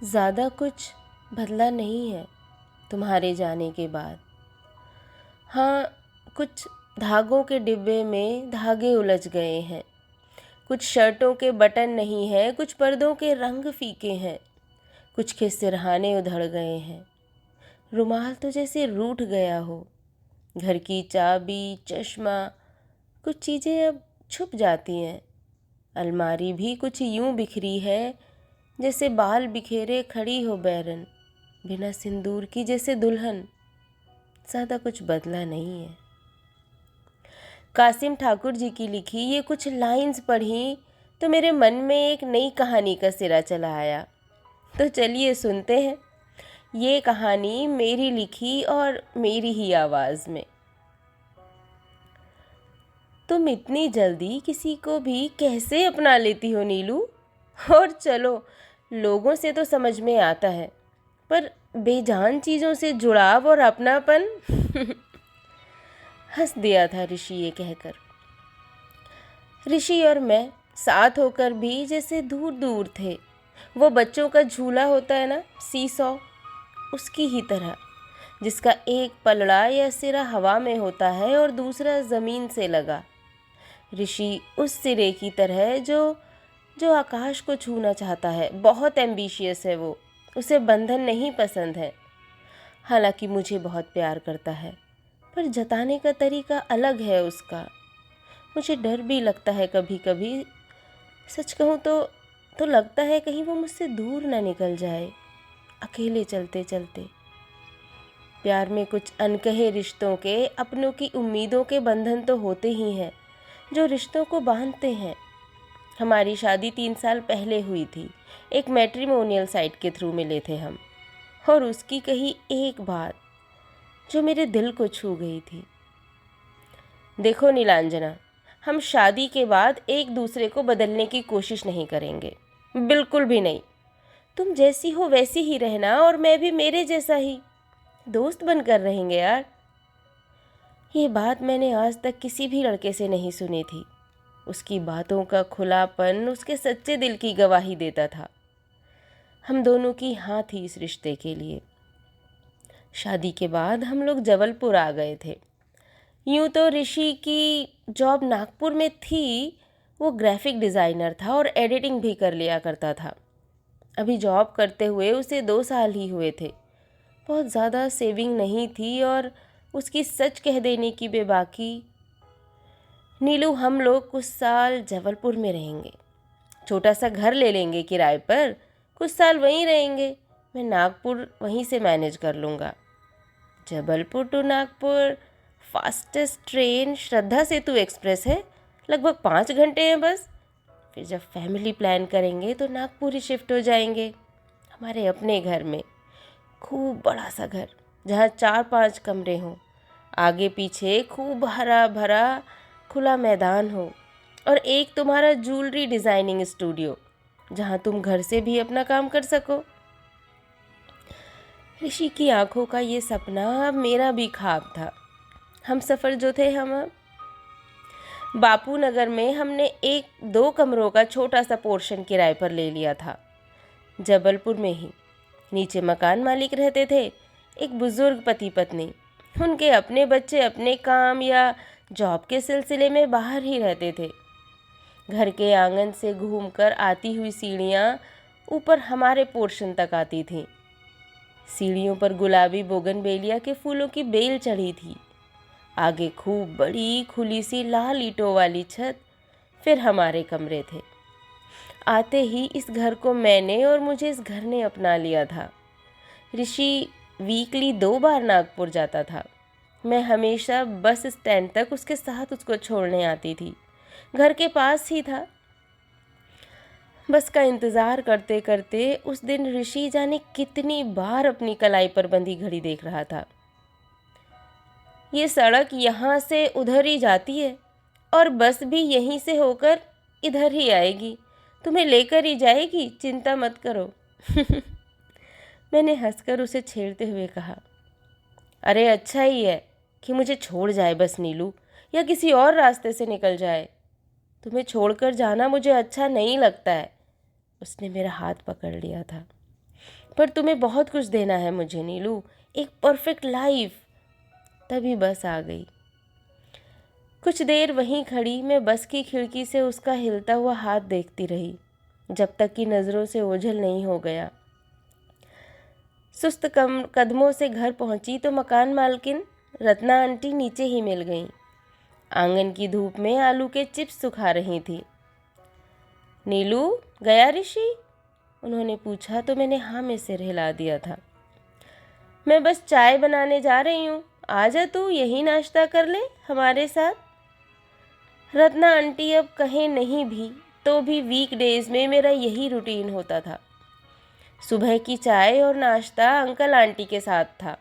ज़्यादा कुछ बदला नहीं है तुम्हारे जाने के बाद। हाँ, कुछ धागों के डिब्बे में धागे उलझ गए हैं, कुछ शर्टों के बटन नहीं हैं, कुछ पर्दों के रंग फीके हैं, कुछ के सिरहाने उधड़ गए हैं। रुमाल तो जैसे रूठ गया हो, घर की चाबी, चश्मा, कुछ चीज़ें अब छुप जाती हैं। अलमारी भी कुछ यूं बिखरी है जैसे बाल बिखेरे खड़ी हो बैरन, बिना सिंदूर की जैसे दुल्हन। ज़्यादा कुछ बदला नहीं है। कासिम ठाकुर जी की लिखी ये कुछ लाइंस पढ़ी तो मेरे मन में एक नई कहानी का सिरा चला आया। तो चलिए सुनते हैं ये कहानी मेरी लिखी और मेरी ही आवाज़ में। तुम इतनी जल्दी किसी को भी कैसे अपना लेती हो नीलू? और चलो, लोगों से तो समझ में आता है, पर बेजान चीज़ों से जुड़ाव और अपनापन हंस दिया था ऋषि ये कहकर। ऋषि और मैं साथ होकर भी जैसे दूर दूर थे। वो बच्चों का झूला होता है ना, सीसॉ, उसकी ही तरह, जिसका एक पलड़ा या सिरा हवा में होता है और दूसरा ज़मीन से लगा। ऋषि उस सिरे की तरह जो जो आकाश को छूना चाहता है। बहुत एम्बिशियस है वो, उसे बंधन नहीं पसंद है। हालांकि मुझे बहुत प्यार करता है, पर जताने का तरीका अलग है उसका। मुझे डर भी लगता है कभी कभी। सच कहूँ तो लगता है कहीं वो मुझसे दूर ना निकल जाए, अकेले चलते चलते। प्यार में कुछ अनकहे रिश्तों के, अपनों की उम्मीदों के बंधन तो होते ही हैं जो रिश्तों को बांधते हैं। हमारी शादी 3 साल पहले हुई थी। एक मैट्रिमोनियल साइट के थ्रू मिले थे हम, और उसकी कही एक बात जो मेरे दिल को छू गई थी। देखो नीलांजना, हम शादी के बाद एक दूसरे को बदलने की कोशिश नहीं करेंगे, बिल्कुल भी नहीं। तुम जैसी हो वैसी ही रहना और मैं भी मेरे जैसा ही, दोस्त बनकर रहेंगे यार। ये बात मैंने आज तक किसी भी लड़के से नहीं सुनी थी। उसकी बातों का खुलापन उसके सच्चे दिल की गवाही देता था। हम दोनों की हाँ थी इस रिश्ते के लिए। शादी के बाद हम लोग जबलपुर आ गए थे। यूँ तो ऋषि की जॉब नागपुर में थी, वो ग्राफिक डिज़ाइनर था और एडिटिंग भी कर लिया करता था। अभी जॉब करते हुए उसे 2 साल ही हुए थे। बहुत ज़्यादा सेविंग नहीं थी और उसकी सच कह देने की बेबाकी। नीलू, हम लोग कुछ साल जबलपुर में रहेंगे, छोटा सा घर ले लेंगे किराए पर, कुछ साल वहीं रहेंगे। मैं नागपुर वहीं से मैनेज कर लूँगा। Jabalpur to Nagpur fastest train Shraddha Setu express है, लगभग 5 घंटे हैं बस। फिर जब फैमिली प्लान करेंगे तो नागपुर ही शिफ्ट हो जाएंगे, हमारे अपने घर में। खूब बड़ा सा घर जहाँ 4-5 कमरे हों, आगे पीछे खूब हरा भरा खुला मैदान हो, और एक तुम्हारा ज्वेलरी डिज़ाइनिंग स्टूडियो जहाँ तुम घर से भी अपना काम कर सको। ऋषि की आंखों का ये सपना अब मेरा भी ख्वाब था। हम सफ़र जो थे, हम बापू नगर में हमने 1-2 कमरों का छोटा सा पोर्शन किराए पर ले लिया था, जबलपुर में ही। नीचे मकान मालिक रहते थे, एक बुज़ुर्ग पति पत्नी। उनके अपने बच्चे अपने काम या जॉब के सिलसिले में बाहर ही रहते थे। घर के आंगन से घूमकर आती हुई सीढ़ियाँ ऊपर हमारे पोर्शन तक आती थीं। सीढ़ियों पर गुलाबी बोगनवेलिया के फूलों की बेल चढ़ी थी। आगे खूब बड़ी खुली सी लाल ईंटों वाली छत। फिर हमारे कमरे थे। आते ही इस घर को मैंने और मुझे इस घर ने अपना लिया था। ऋषि वीकली 2 बार नागपुर जाता था। मैं हमेशा बस स्टैंड तक उसके साथ उसको छोड़ने आती थी, घर के पास ही था। बस का इंतज़ार करते करते उस दिन ऋषि जाने कितनी बार अपनी कलाई पर बंधी घड़ी देख रहा था। ये सड़क यहाँ से उधर ही जाती है और बस भी यहीं से होकर इधर ही आएगी, तुम्हें लेकर ही जाएगी, चिंता मत करो। मैंने हंसकर उसे छेड़ते हुए कहा, अरे अच्छा ही है कि मुझे छोड़ जाए बस नीलू, या किसी और रास्ते से निकल जाए। तुम्हें छोड़कर जाना मुझे अच्छा नहीं लगता है। उसने मेरा हाथ पकड़ लिया था। पर तुम्हें बहुत कुछ देना है मुझे नीलू, एक परफेक्ट लाइफ। तभी बस आ गई। कुछ देर वहीं खड़ी मैं बस की खिड़की से उसका हिलता हुआ हाथ देखती रही, जब तक कि नज़रों से ओझल नहीं हो गया। सुस्त कदमों से घर पहुंची तो मकान मालकिन रत्ना आंटी नीचे ही मिल गईं। आंगन की धूप में आलू के चिप्स सुखा रही थी। नीलू, गया ऋषि? उन्होंने पूछा तो मैंने हाँ में सिर हिला दिया था। मैं बस चाय बनाने जा रही हूँ, आ जा तू यही नाश्ता कर ले हमारे साथ। रत्ना आंटी अब कहें नहीं भी तो भी वीकडेज में मेरा यही रूटीन होता था। सुबह की चाय और नाश्ता अंकल आंटी के साथ था।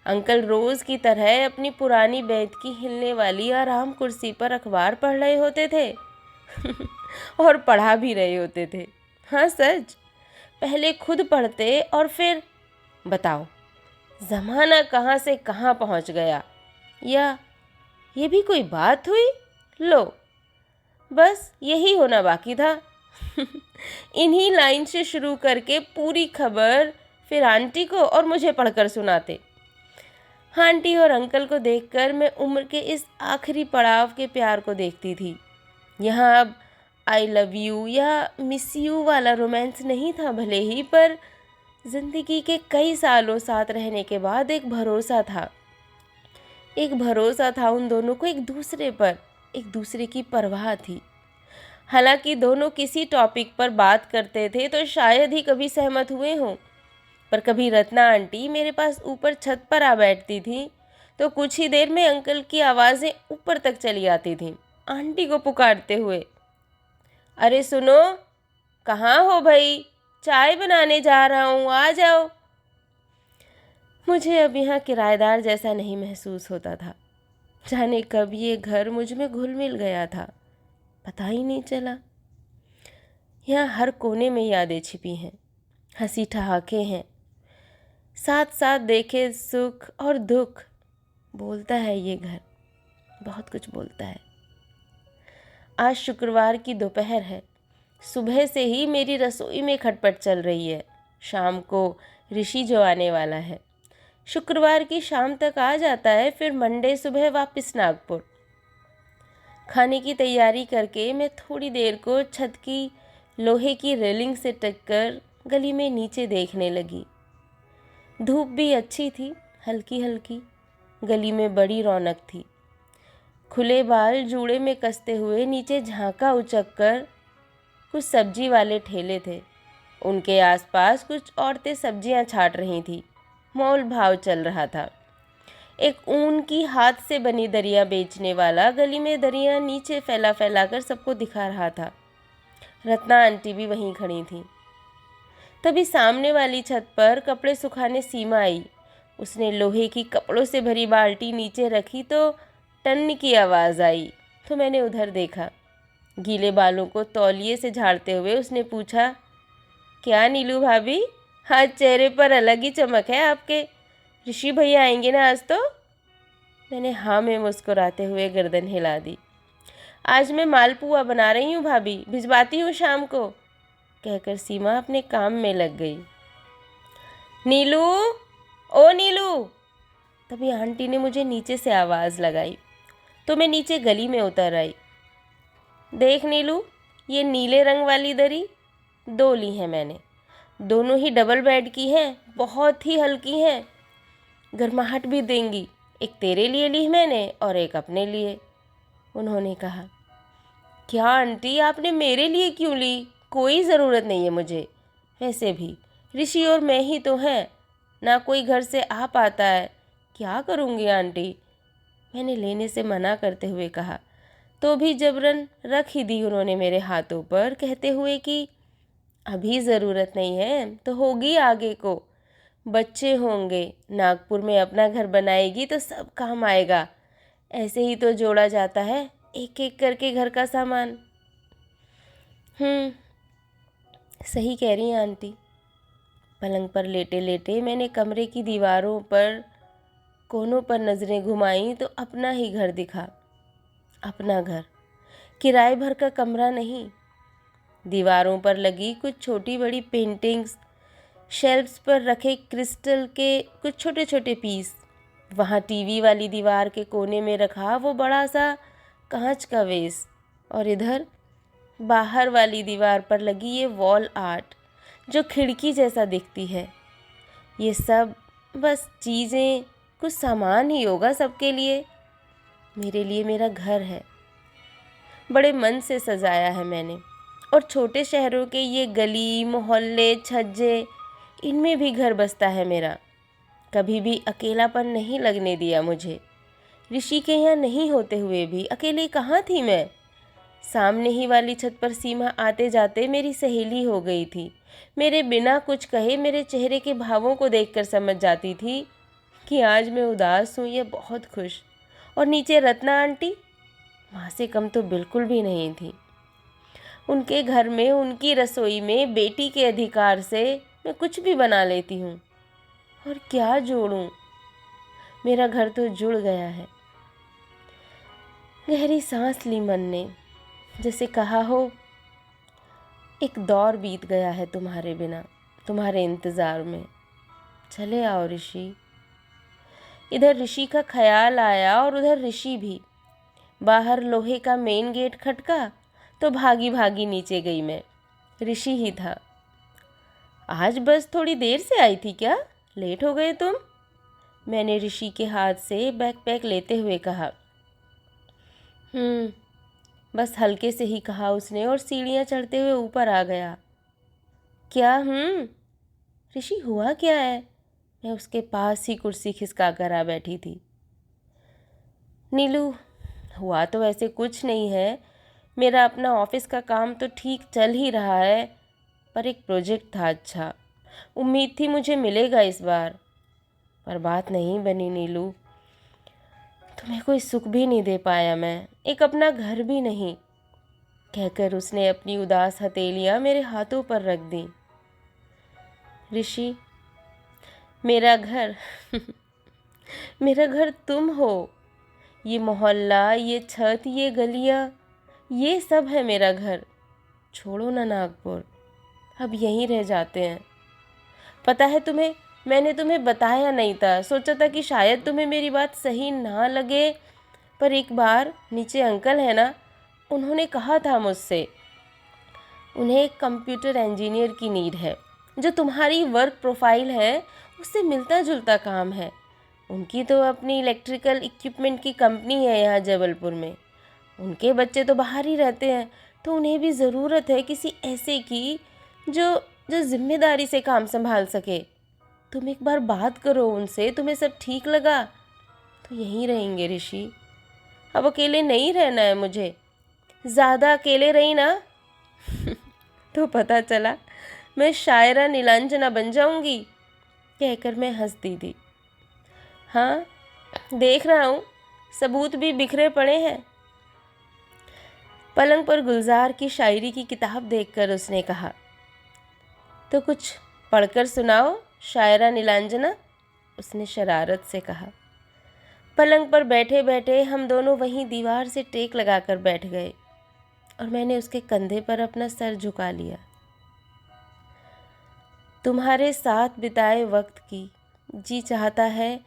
अंकल रोज़ की तरह अपनी पुरानी बेंत की हिलने वाली आराम कुर्सी पर अखबार पढ़ रहे होते थे और पढ़ा भी रहे होते थे। हाँ सच, पहले खुद पढ़ते और फिर बताओ ज़माना कहाँ से कहाँ पहुँच गया, या ये भी कोई बात हुई। लो, बस यही होना बाकी था। इन्हीं लाइन से शुरू करके पूरी खबर फिर आंटी को और मुझे पढ़कर सुनाते। आंटी और अंकल को देखकर मैं उम्र के इस आखिरी पड़ाव के प्यार को देखती थी। यहाँ अब आई लव यू या मिस यू वाला रोमांस नहीं था भले ही, पर जिंदगी के कई सालों साथ रहने के बाद एक भरोसा था। एक भरोसा था उन दोनों को एक दूसरे पर, एक दूसरे की परवाह थी। हालांकि दोनों किसी टॉपिक पर बात करते थे तो शायद ही कभी सहमत हुए हों, पर कभी रत्ना आंटी मेरे पास ऊपर छत पर आ बैठती थी तो कुछ ही देर में अंकल की आवाज़ें ऊपर तक चली आती थीं, आंटी को पुकारते हुए, अरे सुनो, कहाँ हो भाई, चाय बनाने जा रहा हूँ, आ जाओ। मुझे अब यहाँ किराएदार जैसा नहीं महसूस होता था। जाने कब ये घर मुझ में घुल मिल गया था, पता ही नहीं चला। यहाँ हर कोने में यादें छिपी हैं, हंसी ठहाके हैं, साथ साथ देखे सुख और दुख। बोलता है ये घर, बहुत कुछ बोलता है। आज शुक्रवार की दोपहर है। सुबह से ही मेरी रसोई में खटपट चल रही है। शाम को ऋषि जो आने वाला है, शुक्रवार की शाम तक आ जाता है, फिर मंडे सुबह वापस नागपुर। खाने की तैयारी करके मैं थोड़ी देर को छत की लोहे की रेलिंग से टिककर गली में नीचे देखने लगी। धूप भी अच्छी थी, हल्की हल्की। गली में बड़ी रौनक थी। खुले बाल जूड़े में कसते हुए नीचे झांका उचक कर कुछ सब्जी वाले ठेले थे। उनके आसपास कुछ औरतें सब्जियां छाट रही थीं। मोल भाव चल रहा था। एक ऊन की हाथ से बनी दरिया बेचने वाला गली में दरिया नीचे फैला फैला कर सबको दिखा रहा था। रत्ना आंटी भी वहीं खड़ी थी। तभी सामने वाली छत पर कपड़े सुखाने सीमा आई। उसने लोहे की कपड़ों से भरी बाल्टी नीचे रखी तो टन की आवाज़ आई, तो मैंने उधर देखा। गीले बालों को तौलिए से झाड़ते हुए उसने पूछा, क्या नीलू भाभी, आज चेहरे पर अलग ही चमक है आपके। ऋषि भैया आएंगे ना आज तो? मैंने हाँ में मुस्कुराते हुए गर्दन हिला दी। आज मैं मालपुआ बना रही हूँ भाभी, भिजवाती हूँ शाम को, कहकर सीमा अपने काम में लग गई। नीलू, ओ नीलू। तभी आंटी ने मुझे नीचे से आवाज़ लगाई तो मैं नीचे गली में उतर आई। देख नीलू, ये नीले रंग वाली दरी 2 ली हैं मैंने। दोनों ही डबल बेड की हैं, बहुत ही हल्की हैं, गर्माहट भी देंगी। एक तेरे लिए ली मैंने और एक अपने लिए। उन्होंने कहा, क्या आंटी आपने मेरे लिए क्यों ली? कोई ज़रूरत नहीं है मुझे। वैसे भी ऋषि और मैं ही तो हैं, ना कोई घर से आ पाता है। क्या करूँगी आंटी? मैंने लेने से मना करते हुए कहा, तो भी जबरन रख ही दी उन्होंने मेरे हाथों पर, कहते हुए कि अभी ज़रूरत नहीं है तो होगी आगे को, बच्चे होंगे, नागपुर में अपना घर बनाएगी तो सब काम आएगा। ऐसे ही तो जोड़ा जाता है एक एक करके घर का सामान। सही कह रही हैं आंटी। पलंग पर लेटे लेटे मैंने कमरे की दीवारों पर कोनों पर नज़रें घुमाईं तो अपना ही घर दिखा। अपना घर, किराए भर का कमरा नहीं। दीवारों पर लगी कुछ छोटी बड़ी पेंटिंग्स, शेल्फ्स पर रखे क्रिस्टल के कुछ छोटे छोटे पीस, वहाँ टीवी वाली दीवार के कोने में रखा वो बड़ा सा कांच का वेस, और इधर बाहर वाली दीवार पर लगी ये वॉल आर्ट जो खिड़की जैसा दिखती है। ये सब बस चीज़ें, कुछ सामान ही होगा सबके लिए। मेरे लिए मेरा घर है, बड़े मन से सजाया है मैंने। और छोटे शहरों के ये गली मोहल्ले छज्जे, इनमें भी घर बसता है मेरा। कभी भी अकेलापन नहीं लगने दिया मुझे। ऋषि के यहाँ नहीं होते हुए भी अकेले कहाँ थी मैं। सामने ही वाली छत पर सीमा आते जाते मेरी सहेली हो गई थी। मेरे बिना कुछ कहे मेरे चेहरे के भावों को देखकर समझ जाती थी कि आज मैं उदास हूँ या बहुत खुश। और नीचे रत्ना आंटी, माँ से कम तो बिल्कुल भी नहीं थी। उनके घर में, उनकी रसोई में बेटी के अधिकार से मैं कुछ भी बना लेती हूँ। और क्या जोड़ूं, मेरा घर तो जुड़ गया है। गहरी सांस ली मन ने, जैसे कहा हो एक दौर बीत गया है तुम्हारे बिना, तुम्हारे इंतज़ार में। चले आओ ऋषि। इधर ऋषि का ख्याल आया और उधर ऋषि भी। बाहर लोहे का मेन गेट खटका तो भागी भागी नीचे गई मैं। ऋषि ही था। आज बस थोड़ी देर से आई थी क्या? लेट हो गए तुम? मैंने ऋषि के हाथ से बैकपैक लेते हुए कहा। बस हल्के से ही कहा उसने और सीढ़ियाँ चढ़ते हुए ऊपर आ गया। क्या ऋषि, हुआ क्या है? मैं उसके पास ही कुर्सी खिसका कर आ बैठी थी। नीलू, हुआ तो ऐसे कुछ नहीं है। मेरा अपना ऑफिस का काम तो ठीक चल ही रहा है, पर एक प्रोजेक्ट था अच्छा। उम्मीद थी मुझे मिलेगा इस बार, पर बात नहीं बनी नीलू। तुम्हें कोई सुख भी नहीं दे पाया मैं, एक अपना घर भी नहीं। कहकर उसने अपनी उदास हथेलियाँ मेरे हाथों पर रख दी। ऋषि, मेरा घर मेरा घर तुम हो। ये मोहल्ला, ये छत, ये गलियाँ, ये सब है मेरा घर। छोड़ो ना नागपुर, अब यहीं रह जाते हैं। पता है तुम्हें, मैंने तुम्हें बताया नहीं था। सोचा था कि शायद तुम्हें मेरी बात सही ना लगे, पर एक बार नीचे अंकल है ना, उन्होंने कहा था मुझसे, उन्हें एक कंप्यूटर इंजीनियर की नीड है। जो तुम्हारी वर्क प्रोफाइल है उससे मिलता जुलता काम है। उनकी तो अपनी इलेक्ट्रिकल इक्विपमेंट की कंपनी है यहाँ जबलपुर में। उनके बच्चे तो बाहर ही रहते हैं, तो उन्हें भी ज़रूरत है किसी ऐसे की जो जो जिम्मेदारी से काम संभाल सके। तुम एक बार बात करो उनसे, तुम्हें सब ठीक लगा तो यहीं रहेंगे ऋषि। अब अकेले नहीं रहना है मुझे। ज़्यादा अकेले रही ना तो पता चला मैं शायरा नीलांजना बन जाऊंगी। कहकर मैं हंस दी थी। हाँ, देख रहा हूँ, सबूत भी बिखरे पड़े हैं। पलंग पर गुलजार की शायरी की किताब देखकर उसने कहा, तो कुछ पढ़कर सुनाओ शायरा नीलांजना, उसने शरारत से कहा। पलंग पर बैठे बैठे हम दोनों वहीं दीवार से टेक लगाकर बैठ गए और मैंने उसके कंधे पर अपना सर झुका लिया। तुम्हारे साथ बिताए वक्त की जी चाहता है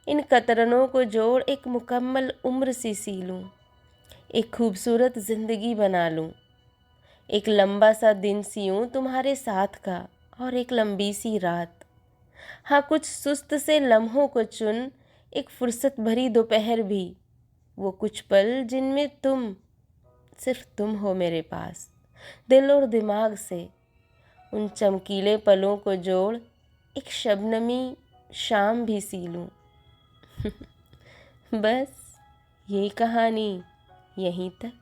इन कतरनों को जोड़ एक मुकम्मल उम्र सी सी लूँ, एक खूबसूरत ज़िंदगी बना लूँ, एक लंबा सा दिन सियूँ तुम्हारे साथ का और एक लंबी सी रात। हाँ, कुछ सुस्त से लम्हों को चुन, एक फुर्सत भरी दोपहर भी, वो कुछ पल जिनमें तुम, सिर्फ तुम हो मेरे पास। दिल और दिमाग से उन चमकीले पलों को जोड़ एक शबनमी शाम भी सी लूँ। बस यही कहानी, यहीं तक।